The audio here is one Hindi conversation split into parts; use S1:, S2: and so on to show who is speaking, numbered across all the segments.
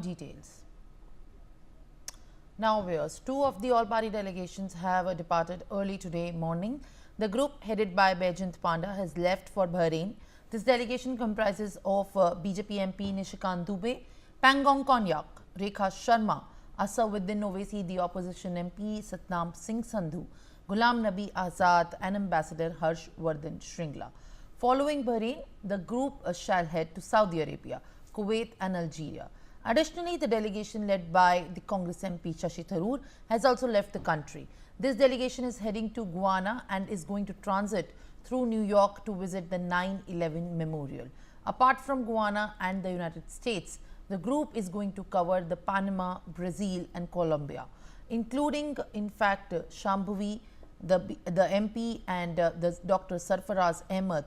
S1: Details. Now, viewers, two of the all-party delegations have departed early today morning. The group headed by Baijent Panda has left for Bahrain. This delegation comprises of BJP MP Nishikant Dubey, Pangong Konyak, Rekha Sharma, Asaduddin Owaisi, the opposition MP Satnam Singh Sandhu, Ghulam Nabi Azad and Ambassador Harsh Vardhan Shringla. Following Bahrain, the group shall head to Saudi Arabia, Kuwait and Algeria. Additionally, the delegation led by the Congress MP Shashi Tharoor has also left the country. This delegation is heading to Guyana and is going to transit through New York to visit the 9/11 memorial. Apart from Guyana and the United States, the group is going to cover the Panama, Brazil and Colombia, including in fact Shambhavi, the MP and the Dr. Sarfaraz Ahmed,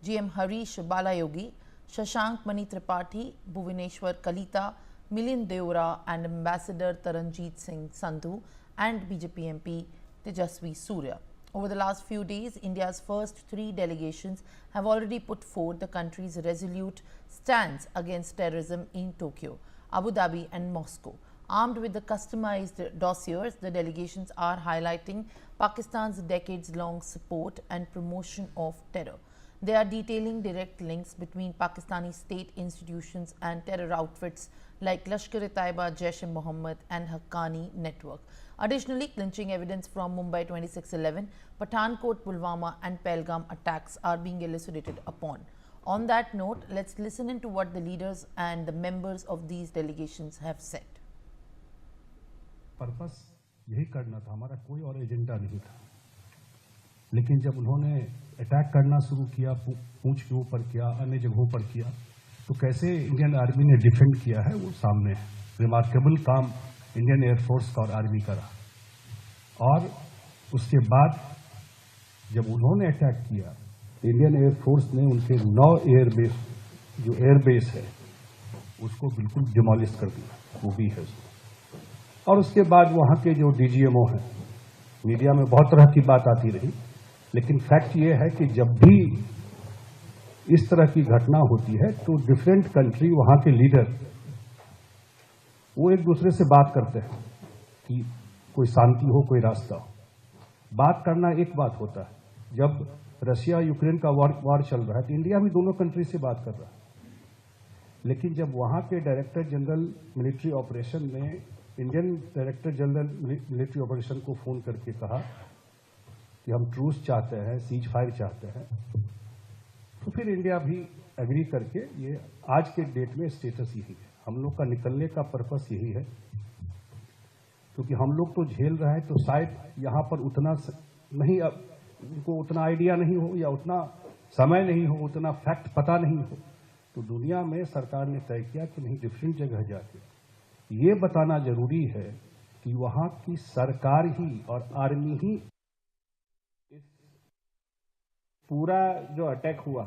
S1: GM Harish Balayogi, Shashank Mani Tripathi, Bhuvaneshwar Kalita, Milind Deora and Ambassador Taranjeet Singh Sandhu and BJP MP Tejasvi Surya. Over the last few days, India's first three delegations have already put forth the country's resolute stance against terrorism in Tokyo, Abu Dhabi and Moscow. Armed with the customized dossiers, the delegations are highlighting Pakistan's decades-long support and promotion of terror. They are detailing direct links between Pakistani state institutions and terror outfits like Lashkar-e-Taiba, Jaish-e-Mohammed and Haqqani network. Additionally, clinching evidence from Mumbai 26/11, Pathankot, Pulwama and Pahalgam attacks are being elucidated upon. On that note, let's listen into what the leaders and the members of these delegations have said.
S2: Purpose यही करना था, हमारा कोई और एजेंडा नहीं था। लेकिन जब उन्होंने अटैक करना शुरू किया, पूंछ के ऊपर किया, अन्य जगहों पर किया, तो कैसे इंडियन आर्मी ने डिफेंड किया है वो सामने है। रिमार्केबल काम इंडियन एयरफोर्स का और आर्मी का रहा। और उसके बाद जब उन्होंने अटैक किया, इंडियन एयरफोर्स ने उनके 9 एयरबेस जो एयरबेस है उसको बिल्कुल डिमोलिश कर दिया, वो भी है। और उसके बाद वहां के जो डीजीएमओ हैं, मीडिया में बहुत तरह की बात आती रही, लेकिन फैक्ट ये है कि जब भी इस तरह की घटना होती है तो डिफरेंट कंट्री, वहां के लीडर वो एक दूसरे से बात करते हैं कि कोई शांति हो, कोई रास्ता हो। बात करना एक बात होता है, जब रशिया यूक्रेन का वार चल रहा है तो इंडिया भी दोनों कंट्री से बात कर रहा है। लेकिन जब वहां के डायरेक्टर जनरल मिलिट्री ऑपरेशन ने Indian director general military operation को फोन करके कहा कि हम ट्रूस चाहते हैं, सीज फायर चाहते हैं, तो फिर इंडिया भी एग्री करके ये आज के डेट में स्टेटस यही है। हम लोग का निकलने का पर्पस यही है, क्योंकि हम लोग तो झेल रहे हैं, तो शायद यहां पर उतना नहीं, उनको उतना आइडिया नहीं हो या उतना समय नहीं हो, उतना फैक्ट पता नहीं हो, तो दुनिया में सरकार ने तय किया कि नहीं, डिफरेंट जगह जाके ये बताना जरूरी है कि वहां की सरकार ही और आर्मी ही
S3: इस पूरा जो अटैक हुआ,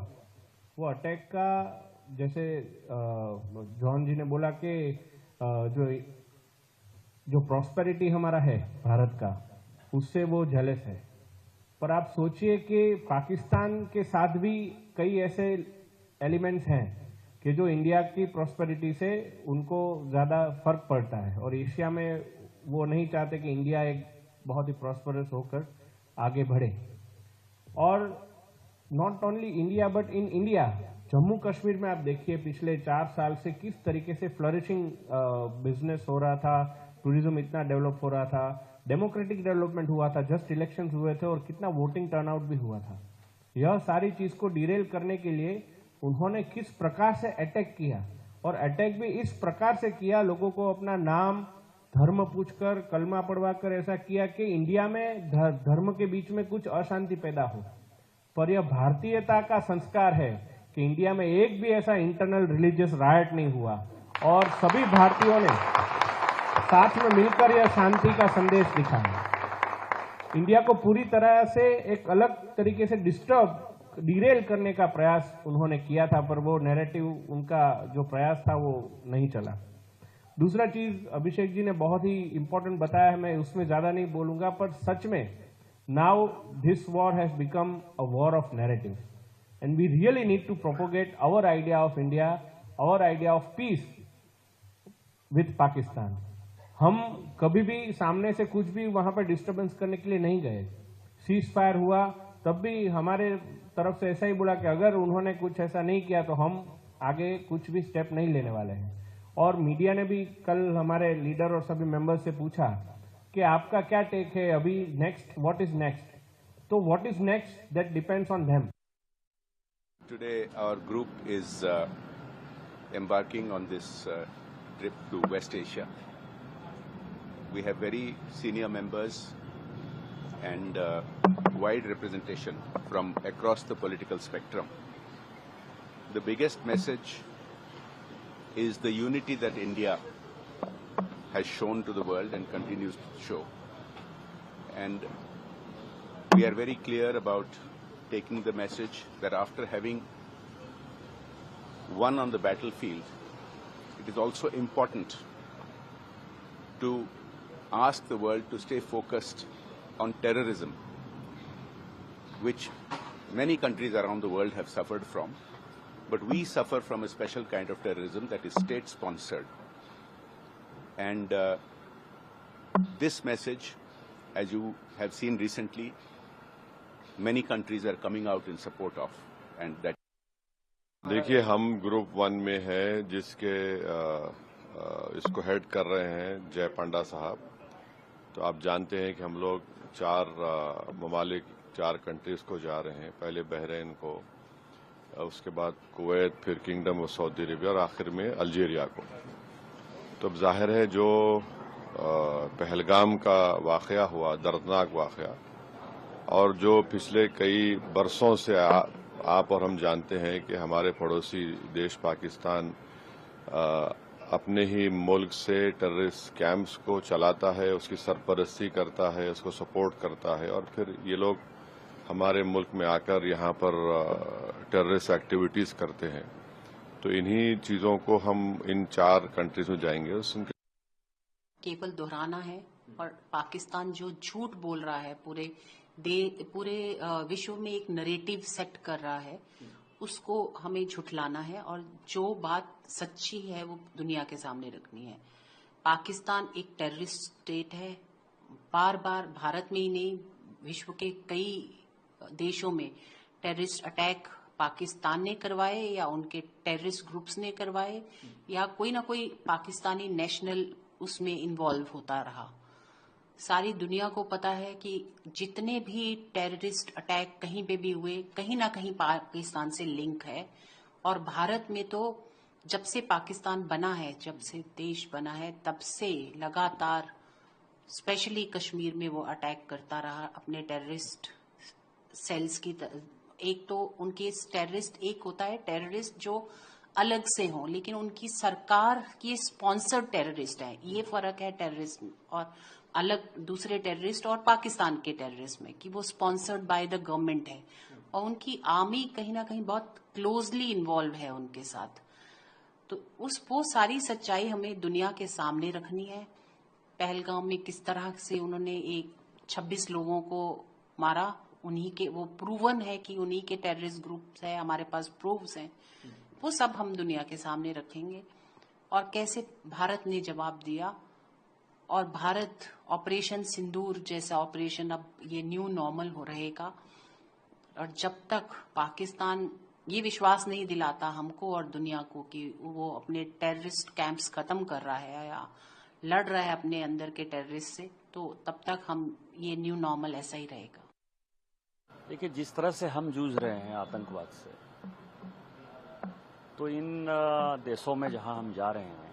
S3: वो अटैक का जैसे जॉन जी ने बोला कि जो प्रॉस्पेरिटी हमारा है भारत का, उससे वो जेलस है। पर आप सोचिए कि पाकिस्तान के साथ भी कई ऐसे एलिमेंट्स हैं कि जो इंडिया की प्रॉस्पेरिटी से उनको ज़्यादा फर्क पड़ता है, और एशिया में वो नहीं चाहते कि इंडिया एक बहुत ही प्रॉस्परस होकर आगे बढ़े। और not only India but in India, Jammu Kashmir में आप देखिए पिछले 4 साल से किस तरीके से फ्लरिशिंग बिजनेस हो रहा था, टूरिज्म इतना डेवलप हो रहा था, डेमोक्रेटिक डेवलपमेंट हुआ था, जस्ट इलेक्शंस हुए थे और कितना वोटिंग टर्नआउट भी हुआ था। यह सारी चीज को डिरेल करने के लिए उन्होंने किस प्रकार से अटैक किया, और अटैक भी इस प्रकार से किया, लोगों को अपना नाम धर्म पूछकर, कलमा पढ़वाकर ऐसा किया कि इंडिया में धर्म के बीच में कुछ अशांति पैदा हो। पर यह भारतीयता का संस्कार है कि इंडिया में एक भी ऐसा इंटरनल रिलीजियस रायट नहीं हुआ, और सभी भारतीयों ने साथ में मिलकर यह शांति का संदेश दिखाया। इंडिया को पूरी तरह से एक अलग तरीके से डिरेल करने का प्रयास उन्होंने किया था, पर वो नैरेटिव, उनका जो प्रयास था वो नहीं चला। दूसरा चीज अभिषेक जी ने बहुत ही इंपॉर्टेंट बताया है, मैं उसमें ज्यादा नहीं बोलूंगा, पर सच में now this war has become a war of narrative, and we really need to propagate our idea of India, our idea of peace with Pakistan. हम कभी भी सामने से कुछ भी वहां पर डिस्टरबेंस करने के लिए नहीं गए। सीज फायर हुआ तब भी हमारे तरफ से ऐसा ही बोला कि अगर उन्होंने कुछ ऐसा नहीं किया तो हम आगे कुछ भी स्टेप नहीं लेने वाले हैं। और मीडिया ने भी कल हमारे लीडर और सभी मेंबर्स से पूछा कि आपका क्या टेक है अभी नेक्स्ट, व्हाट इज नेक्स्ट। तो what is next that depends on them.
S4: Today our group is embarking on this trip to West Asia. We have very senior members and wide representation from across the political spectrum. The biggest message is the unity that India has shown to the world and continues to show. And we are very clear about taking the message that after having won on the battlefield, it is also important to ask the world to stay focused on terrorism, which many countries around the world have suffered from. But we suffer from a special kind of terrorism that is state-sponsored. And this message, as you have seen recently, many countries are coming out in support of, and that.
S5: देखिए, हम ग्रुप 1 में हैं जिसके इसको हेड कर रहे हैं जय पांडा साहब। तो आप जानते हैं कि हम लोग 4 ममालिक, 4 कंट्रीज को जा रहे हैं। पहले बहरीन को, उसके बाद कुवैत, फिर किंगडम ऑफ सऊदी अरेबिया और आखिर में अल्जीरिया को। तो अब जाहिर है जो पहलगाम का वाकया हुआ, दर्दनाक वाकया, और जो पिछले कई बरसों से आप और हम जानते हैं कि हमारे पड़ोसी देश पाकिस्तान अपने ही मुल्क से टेररिस्ट कैंप्स को चलाता है, उसकी सरपरस्ती करता है, उसको सपोर्ट करता है, और फिर ये लोग हमारे मुल्क में आकर यहाँ पर टेररिस्ट एक्टिविटीज करते हैं। तो इन्हीं चीज़ों को हम इन 4 कंट्रीज में जाएंगे।
S6: केवल दोहराना है, और पाकिस्तान जो झूठ बोल रहा है पूरे विश्व में एक नरेटिव सेट कर रहा है, उसको हमें झुठलाना है, और जो बात सच्ची है वो दुनिया के सामने रखनी है। पाकिस्तान एक टेररिस्ट स्टेट है। बार बार भारत में ही नहीं, विश्व के कई देशों में टेररिस्ट अटैक पाकिस्तान ने करवाए, या उनके टेररिस्ट ग्रुप्स ने करवाए, या कोई ना कोई पाकिस्तानी नेशनल उसमें इन्वॉल्व होता रहा। सारी दुनिया को पता है कि जितने भी टेररिस्ट अटैक कहीं पे भी हुए, कहीं ना कहीं पाकिस्तान से लिंक है। और भारत में तो जब से पाकिस्तान बना है, जब से देश बना है, तब से लगातार स्पेशली कश्मीर में वो अटैक करता रहा अपने टेररिस्ट सेल्स की। एक तो उनके टेररिस्ट, एक होता है टेररिस्ट जो अलग से हों, लेकिन उनकी सरकार की स्पॉन्सर्ड टेररिस्ट है। ये फर्क है टेररिस्ट और अलग दूसरे टेररिस्ट और पाकिस्तान के टेररिस्ट में, कि वो स्पॉन्सर्ड बाय द गवर्नमेंट है, और उनकी आर्मी कहीं ना कहीं बहुत क्लोजली इन्वॉल्व है उनके साथ। तो वो सारी सच्चाई हमें दुनिया के सामने रखनी है। पहलगाम में किस तरह से उन्होंने 26 लोगों को मारा, उन्हीं के, वो प्रूवन है कि उन्हीं के टेररिस्ट ग्रुप्स है, हमारे पास प्रूफ्स हैं। वो सब हम दुनिया के सामने रखेंगे, और कैसे भारत ने जवाब दिया। और भारत ऑपरेशन सिंदूर जैसा ऑपरेशन अब ये न्यू नॉर्मल हो रहेगा। और जब तक पाकिस्तान ये विश्वास नहीं दिलाता हमको और दुनिया को कि वो अपने टेररिस्ट कैंप्स खत्म कर रहा है या लड़ रहा है अपने अंदर के टेररिस्ट से, तो तब तक हम ये न्यू नॉर्मल ऐसा ही रहेगा।
S7: देखिए, जिस तरह से हम जूझ रहे हैं आतंकवाद से, तो इन देशों में जहां हम जा रहे हैं,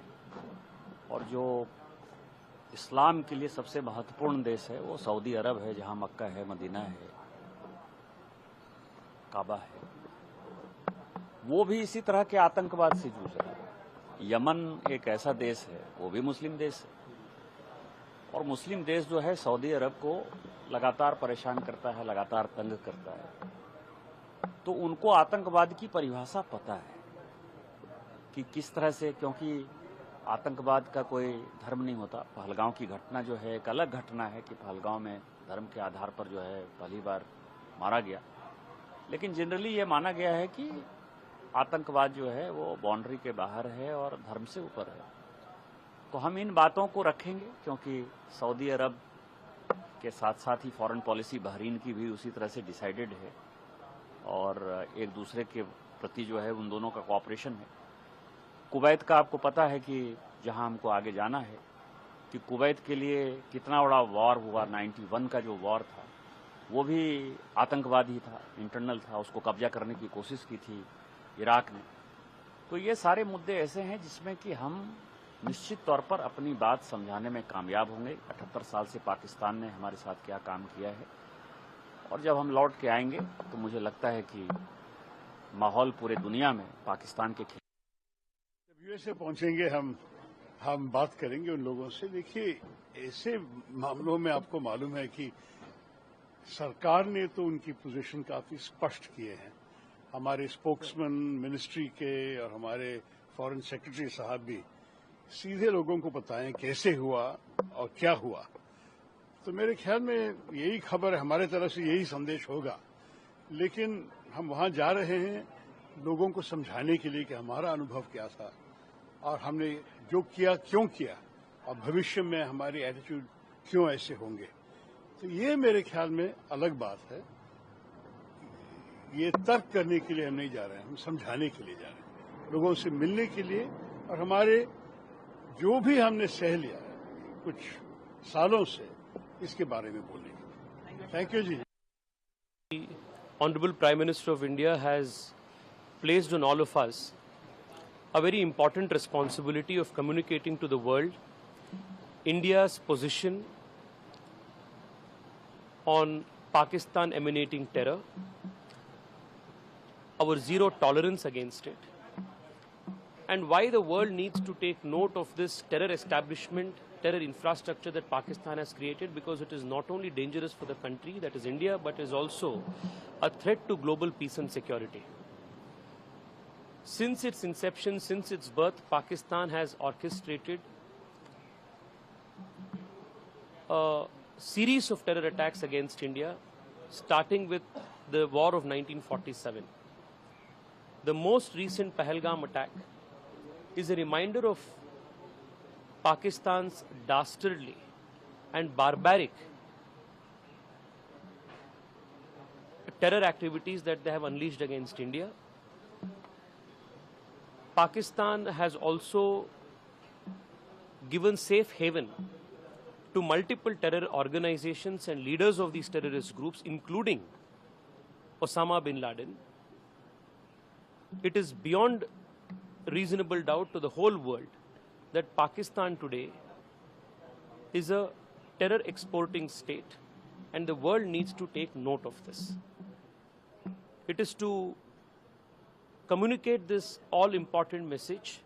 S7: और जो इस्लाम के लिए सबसे महत्वपूर्ण देश है वो सऊदी अरब है, जहां मक्का है, मदीना है, काबा है, वो भी इसी तरह के आतंकवाद से जूझ रहा है। यमन एक ऐसा देश है, वो भी मुस्लिम देश है, और मुस्लिम देश जो है सऊदी अरब को लगातार परेशान करता है, लगातार तंग करता है। तो उनको आतंकवाद की परिभाषा पता है कि किस तरह से, क्योंकि आतंकवाद का कोई धर्म नहीं होता। पहलगाम की घटना जो है एक अलग घटना है कि पहलगाम में धर्म के आधार पर जो है पहली बार मारा गया, लेकिन जनरली ये माना गया है कि आतंकवाद जो है वो बाउंड्री के बाहर है और धर्म से ऊपर है। तो हम इन बातों को रखेंगे, क्योंकि सऊदी अरब के साथ साथ ही फॉरेन पॉलिसी बहरीन की भी उसी तरह से डिसाइडेड है और एक दूसरे के प्रति जो है उन दोनों का कोऑपरेशन है। कुवैत का आपको पता है कि जहां हमको आगे जाना है, कि कुवैत के लिए कितना बड़ा वॉर हुआ। 91 का जो वॉर था वो भी आतंकवादी था, इंटरनल था, उसको कब्जा करने की कोशिश की थी इराक ने। तो ये सारे मुद्दे ऐसे हैं जिसमें कि हम निश्चित तौर पर अपनी बात समझाने में कामयाब होंगे। 78 साल से पाकिस्तान ने हमारे साथ क्या काम किया है, और जब हम लौट के आएंगे तो मुझे लगता है कि माहौल पूरे दुनिया में पाकिस्तान के खिलाफ।
S8: जब यूएसए पहुंचेंगे हम बात करेंगे उन लोगों से। देखिए, ऐसे मामलों में आपको मालूम है कि सरकार ने तो उनकी पोजीशन काफी स्पष्ट किए हैं। हमारे स्पोक्समैन मिनिस्ट्री के और हमारे फॉरेन सेक्रेटरी साहब भी सीधे लोगों को बताएं कैसे हुआ और क्या हुआ। तो मेरे ख्याल में यही खबर है, हमारे तरफ से यही संदेश होगा। लेकिन हम वहां जा रहे हैं लोगों को समझाने के लिए कि हमारा अनुभव क्या था और हमने जो किया क्यों किया और भविष्य में हमारी एटीट्यूड क्यों ऐसे होंगे। तो ये मेरे ख्याल में अलग बात है। ये तर्क करने के लिए हम नहीं जा रहे हैं, हम समझाने के लिए जा रहे हैं, लोगों से मिलने के लिए, और हमारे जो भी हमने सह लिया है कुछ सालों से इसके बारे में बोलने के लिए। थैंक यू जी।
S9: Honorable Prime Minister of India has placed on all of us a very important responsibility of communicating to the world India's position on Pakistan emanating terror, our zero tolerance against it, and why the world needs to take note of this terror establishment, terror infrastructure that Pakistan has created, because it is not only dangerous for the country, that is India, but is also a threat to global peace and security. Since its inception, since its birth, Pakistan has orchestrated a series of terror attacks against India, starting with the war of 1947. The most recent Pahalgam attack is a reminder of Pakistan's dastardly and barbaric terror activities that they have unleashed against India. Pakistan has also given safe haven to multiple terror organizations and leaders of these terrorist groups, including Osama bin Laden. It is beyond reasonable doubt to the whole world that Pakistan today is a terror exporting state, and the world needs to take note of this. It is to communicate this all important message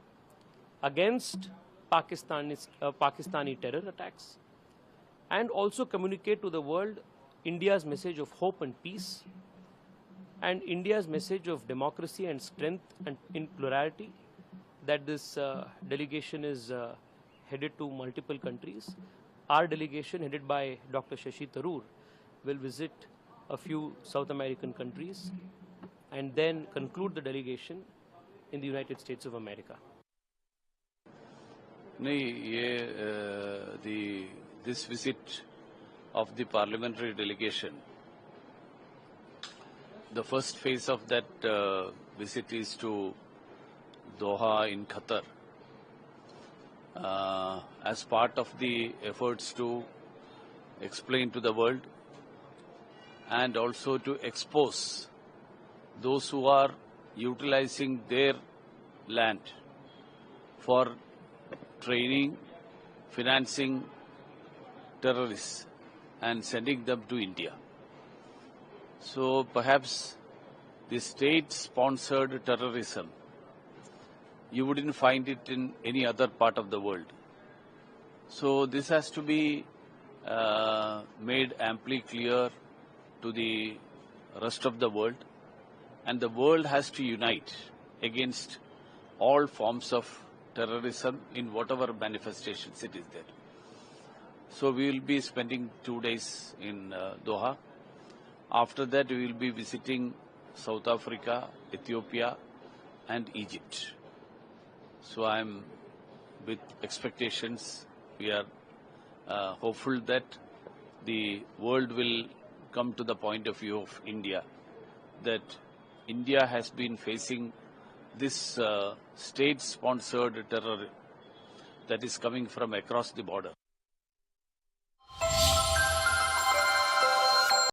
S9: against Pakistani terror attacks, and also communicate to the world India's message of hope and peace, and India's message of democracy and strength and in plurality, that this delegation is headed to multiple countries. Our delegation, headed by Dr. Shashi Tharoor, will visit a few South American countries and then conclude the delegation in the United States of America.
S10: This visit of the parliamentary delegation, the first phase of that visit is to Doha in Qatar, as part of the efforts to explain to the world and also to expose those who are utilizing their land for training, financing terrorists and sending them to India. So perhaps the state-sponsored terrorism, you wouldn't find it in any other part of the world. So this has to be made amply clear to the rest of the world, and the world has to unite against all forms of terrorism in whatever manifestations it is there. So we will be spending 2 days in Doha. After that, we will be visiting South Africa, Ethiopia, and Egypt. So I am with expectations. We are hopeful that the world will come to the point of view of India, that India has been facing this state-sponsored terror that is coming from across the border.